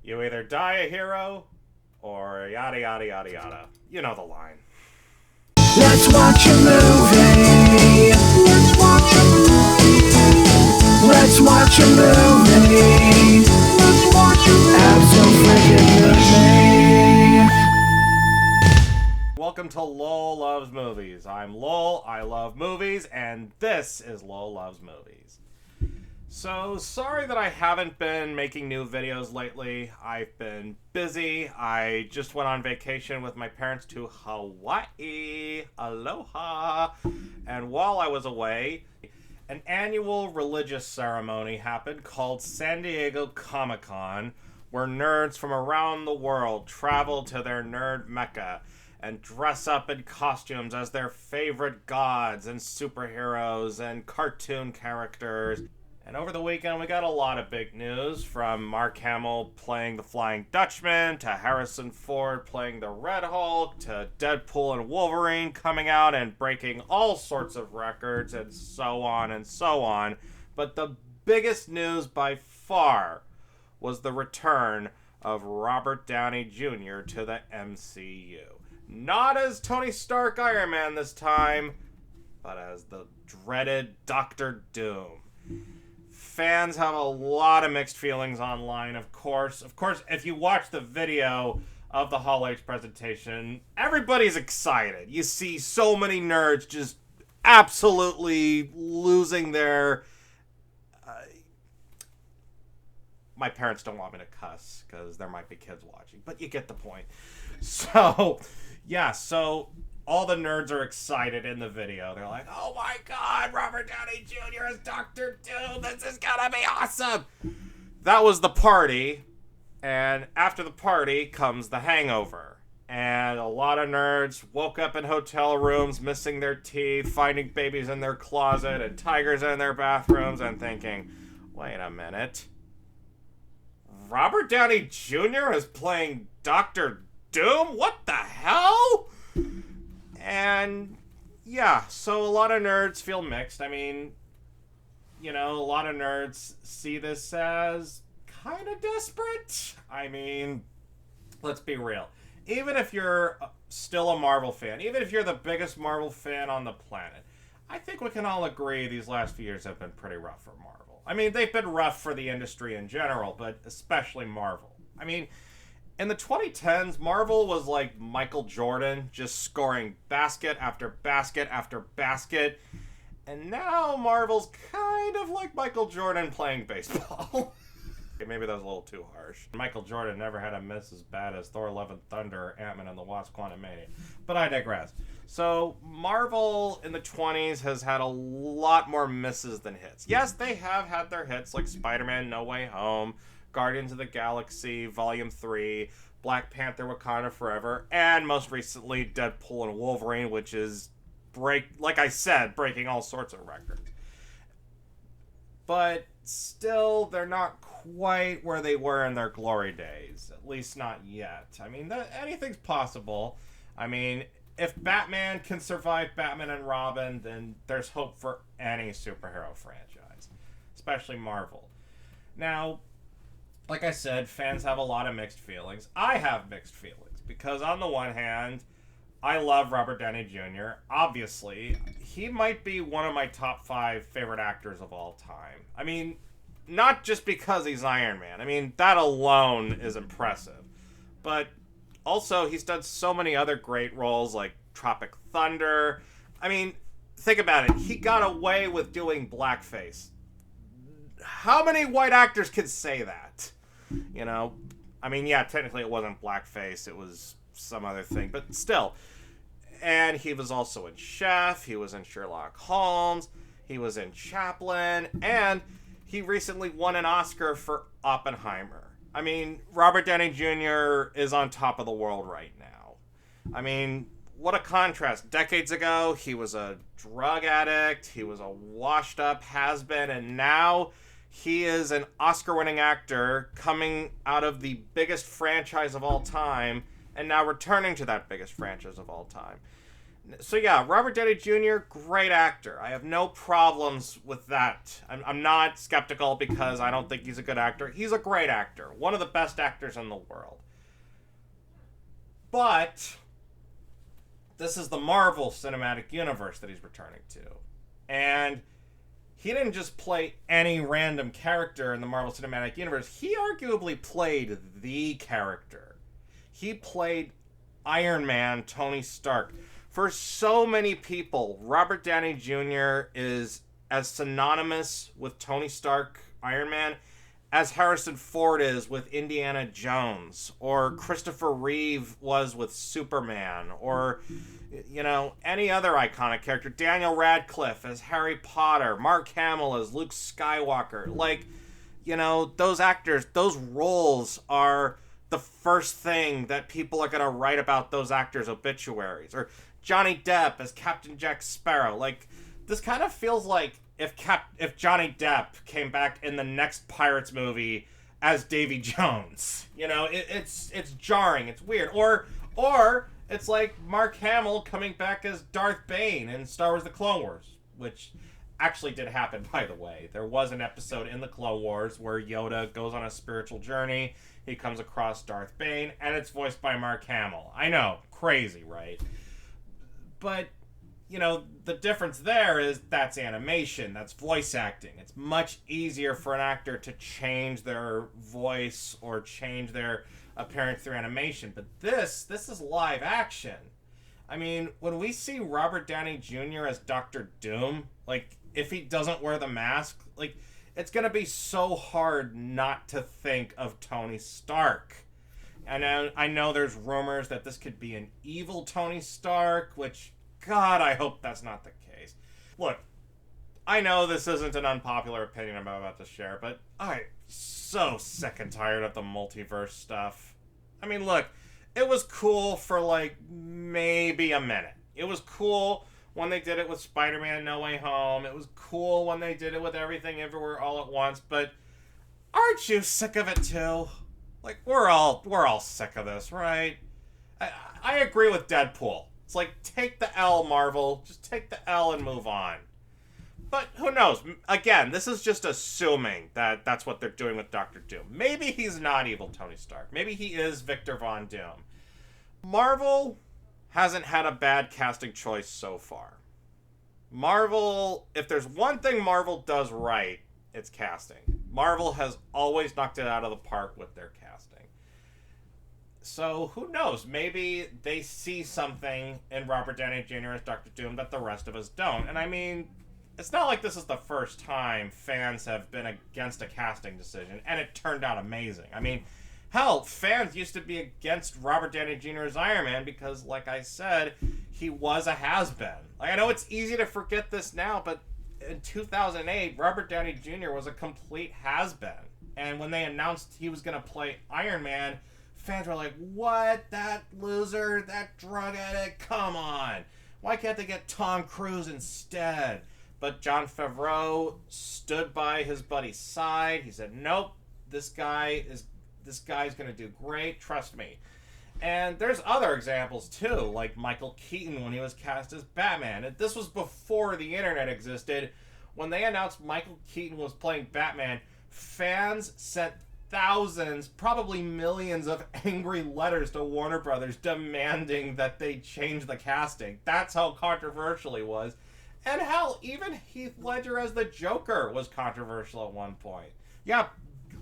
You either die a hero, or yada yada yada yada. You know the line. Let's watch a movie. Let's watch a movie. Let's watch a movie. Let's watch a movie. Absolutely. Welcome to Lowell Loves Movies. I'm Lowell, I love movies, and this is Lowell Loves Movies. So, sorry that I haven't been making new videos lately. I've been busy. I just went on vacation with my parents to Hawaii. Aloha. And while I was away, an annual religious ceremony happened called San Diego Comic-Con, where nerds from around the world travel to their nerd mecca and dress up in costumes as their favorite gods and superheroes and cartoon characters. And over the weekend, we got a lot of big news, from Mark Hamill playing the Flying Dutchman, to Harrison Ford playing the Red Hulk, to Deadpool and Wolverine coming out and breaking all sorts of records, and so on and so on. But the biggest news by far was the return of Robert Downey Jr. to the MCU. Not as Tony Stark Iron Man this time, but as the dreaded Dr. Doom. Fans have a lot of mixed feelings online, of course. Of course, if you watch the video of the Hall H presentation, everybody's excited. You see so many nerds just absolutely losing their... my parents don't want me to cuss, because there might be kids watching, but you get the point. So, yeah, so... all the nerds are excited in the video. They're like, oh my god, Robert Downey Jr. is Dr. Doom. This is gonna be awesome. That was the party. And after the party comes the hangover. And a lot of nerds woke up in hotel rooms, missing their teeth, finding babies in their closet and tigers in their bathrooms, and thinking, wait a minute. Robert Downey Jr. is playing Dr. Doom? What the hell? And, yeah, so a lot of nerds feel mixed. I mean, you know, a lot of nerds see this as kind of desperate. I mean, let's be real. Even if you're still a Marvel fan, even if you're the biggest Marvel fan on the planet, I think we can all agree these last few years have been pretty rough for Marvel. I mean, they've been rough for the industry in general, but especially Marvel. I mean... in the 2010s, Marvel was like Michael Jordan, just scoring basket after basket after basket. And now Marvel's kind of like Michael Jordan playing baseball. Maybe that was a little too harsh. Michael Jordan never had a miss as bad as Thor: Love and Thunder or Ant-Man and the Wasp: Quantumania. But I digress. So Marvel in the 20s has had a lot more misses than hits. Yes, they have had their hits like Spider-Man: No Way Home, Guardians of the Galaxy Volume 3, Black Panther: Wakanda Forever, and most recently Deadpool and Wolverine, which is, like I said, breaking all sorts of records. But still, they're not quite where they were in their glory days. At least not yet. I mean, anything's possible. I mean, if Batman can survive Batman and Robin, then there's hope for any superhero franchise, especially Marvel. Now, like I said, fans have a lot of mixed feelings. I have mixed feelings because on the one hand, I love Robert Downey Jr. Obviously, he might be one of my top 5 favorite actors of all time. I mean, not just because he's Iron Man. I mean, that alone is impressive. But also, he's done so many other great roles like Tropic Thunder. I mean, think about it. He got away with doing blackface. How many white actors could say that? You know, I mean, yeah, technically it wasn't blackface, it was some other thing, but still. And he was also in Chef, he was in Sherlock Holmes, he was in Chaplin, and he recently won an Oscar for Oppenheimer. I mean, Robert Downey Jr. is on top of the world right now. I mean, what a contrast. Decades ago, he was a drug addict, he was a washed-up has-been, and now... he is an Oscar-winning actor coming out of the biggest franchise of all time and now returning to that biggest franchise of all time. So yeah, Robert Downey Jr., great actor. I have no problems with that. I'm not skeptical because I don't think he's a good actor. He's a great actor. One of the best actors in the world. But this is the Marvel Cinematic Universe that he's returning to. And he didn't just play any random character in the Marvel Cinematic Universe. He arguably played the character. He played Iron Man, Tony Stark. For so many people, Robert Downey Jr. is as synonymous with Tony Stark, Iron Man, as Harrison Ford is with Indiana Jones, or Christopher Reeve was with Superman, or, you know, any other iconic character. Daniel Radcliffe as Harry Potter, Mark Hamill as Luke Skywalker. Like, you know, those actors, those roles are the first thing that people are going to write about those actors' obituaries. Or Johnny Depp as Captain Jack Sparrow. Like, this kind of feels like if Johnny Depp came back in the next Pirates movie as Davy Jones. You know, it's jarring, it's weird. Or it's like Mark Hamill coming back as Darth Bane in Star Wars The Clone Wars, which actually did happen, by the way. There was an episode in The Clone Wars where Yoda goes on a spiritual journey, he comes across Darth Bane, and it's voiced by Mark Hamill. I know, crazy, right? But, you know, the difference there is that's animation, that's voice acting. It's much easier for an actor to change their voice or change their appearance through animation. But this is live action. I mean, when we see Robert Downey Jr. as Doctor Doom, like, if he doesn't wear the mask, like, it's gonna be so hard not to think of Tony Stark. And I know there's rumors that this could be an evil Tony Stark, which, God, I hope that's not the case. Look, I know this isn't an unpopular opinion I'm about to share, but I'm so sick and tired of the multiverse stuff. I mean, look, it was cool for, like, maybe a minute. It was cool when they did it with Spider-Man No Way Home. It was cool when they did it with Everything Everywhere All at Once, but aren't you sick of it too? Like, we're all sick of this, right? I agree with Deadpool. It's like, take the L, Marvel. Just take the L and move on. But who knows? Again, this is just assuming that that's what they're doing with Doctor Doom. Maybe he's not evil Tony Stark. Maybe he is Victor Von Doom. Marvel hasn't had a bad casting choice so far. Marvel, if there's one thing Marvel does right, it's casting. Marvel has always knocked it out of the park with their casting. So, who knows? Maybe they see something in Robert Downey Jr. as Doctor Doom that the rest of us don't. And I mean, it's not like this is the first time fans have been against a casting decision, and it turned out amazing. I mean, hell, fans used to be against Robert Downey Jr. as Iron Man because, like I said, he was a has-been. Like, I know it's easy to forget this now, but in 2008, Robert Downey Jr. was a complete has-been. And when they announced he was going to play Iron Man, fans were like, what? That loser? That drug addict? Come on. Why can't they get Tom Cruise instead? But Jon Favreau stood by his buddy's side. He said, nope, this guy's going to do great. Trust me. And there's other examples, too, like Michael Keaton when he was cast as Batman. And this was before the internet existed. When they announced Michael Keaton was playing Batman, fans sent thousands, probably millions of angry letters to Warner Brothers demanding that they change the casting. That's how controversial he was. And hell, even Heath Ledger as the Joker was controversial at one point. Yeah,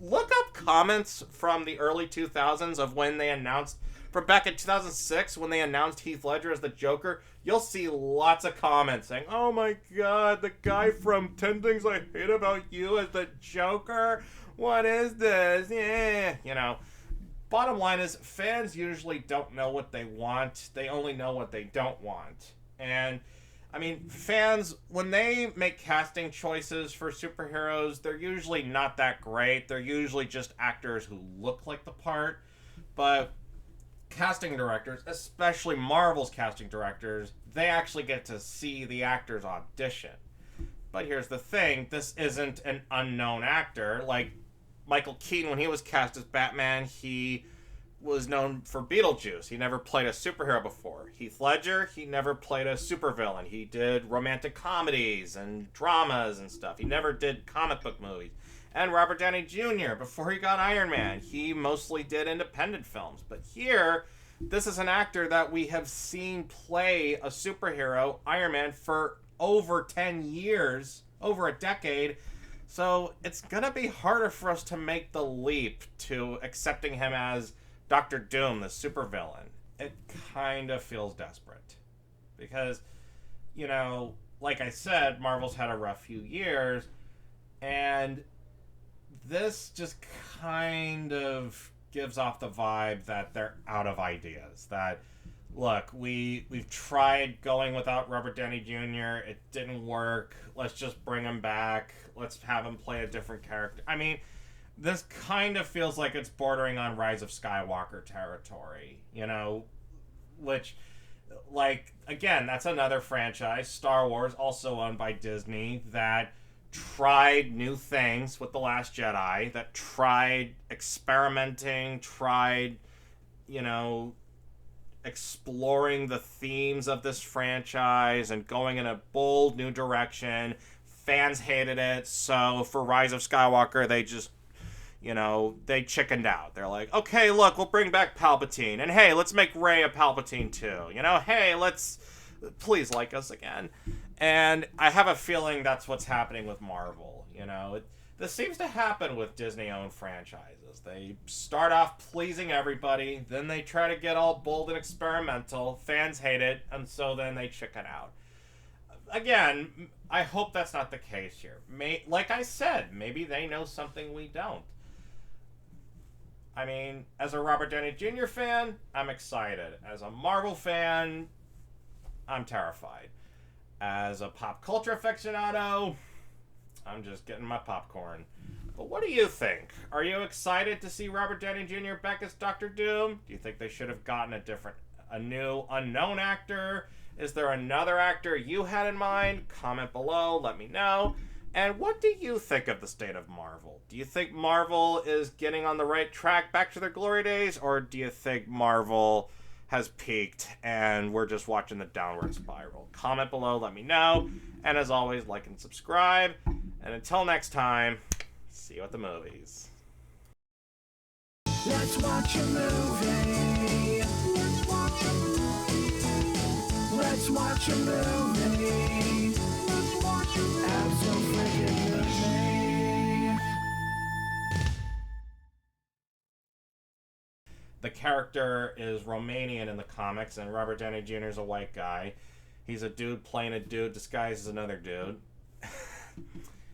look up comments from the early 2000s of when they announced, from back in 2006 when they announced Heath Ledger as the Joker. You'll see lots of comments saying, oh my god, the guy from 10 Things I Hate About You as the Joker? What is this? Yeah, you know. Bottom line is, fans usually don't know what they want. They only know what they don't want. And I mean, fans, when they make casting choices for superheroes, they're usually not that great. They're usually just actors who look like the part. But casting directors, especially Marvel's casting directors, they actually get to see the actors audition. But here's the thing, this isn't an unknown actor. Like, Michael Keaton, when he was cast as Batman, he was known for Beetlejuice. He never played a superhero before. Heath Ledger, he never played a supervillain. He did romantic comedies and dramas and stuff. He never did comic book movies. And Robert Downey Jr., before he got Iron Man, he mostly did independent films. But here, this is an actor that we have seen play a superhero, Iron Man, for over 10 years, over a decade. So it's going to be harder for us to make the leap to accepting him as Dr. Doom, the supervillain. It kind of feels desperate. Because, you know, like I said, Marvel's had a rough few years, and this just kind of gives off the vibe that they're out of ideas. That, look, we've tried going without Robert Downey Jr. It didn't work. Let's just bring him back. Let's have him play a different character. I mean, this kind of feels like it's bordering on Rise of Skywalker territory, you know, which, like, again, that's another franchise, Star Wars, also owned by Disney, that tried new things with The Last Jedi, that tried experimenting, tried, you know, exploring the themes of this franchise and going in a bold new direction. Fans hated it, so for Rise of Skywalker, they just, you know, they chickened out. They're like, okay, look, we'll bring back Palpatine, and hey, let's make Rey a Palpatine too. You know, hey, please like us again. And I have a feeling that's what's happening with Marvel. You know, this seems to happen with Disney-owned franchises. They start off pleasing everybody, then they try to get all bold and experimental. Fans hate it, and so then they chicken out. Again, I hope that's not the case here. Like I said, maybe they know something we don't. I mean, as a Robert Downey Jr. fan, I'm excited. As a Marvel fan, I'm terrified. As a pop culture aficionado, I'm just getting my popcorn. But what do you think? Are you excited to see Robert Downey Jr. back as Dr. Doom? Do you think they should have gotten a new unknown actor? Is there another actor you had in mind? Comment below, let me know. And what do you think of the state of Marvel? Do you think Marvel is getting on the right track back to their glory days? Or do you think Marvel has peaked and we're just watching the downward spiral? Comment below, let me know. And as always, like and subscribe. And until next time, see you at the movies. Let's watch a movie. Let's watch a movie. Let's watch a movie. Let's watch a movie. Absolutely. The character is Romanian in the comics, and Robert Downey Jr. is a white guy. He's a dude playing a dude disguised as another dude.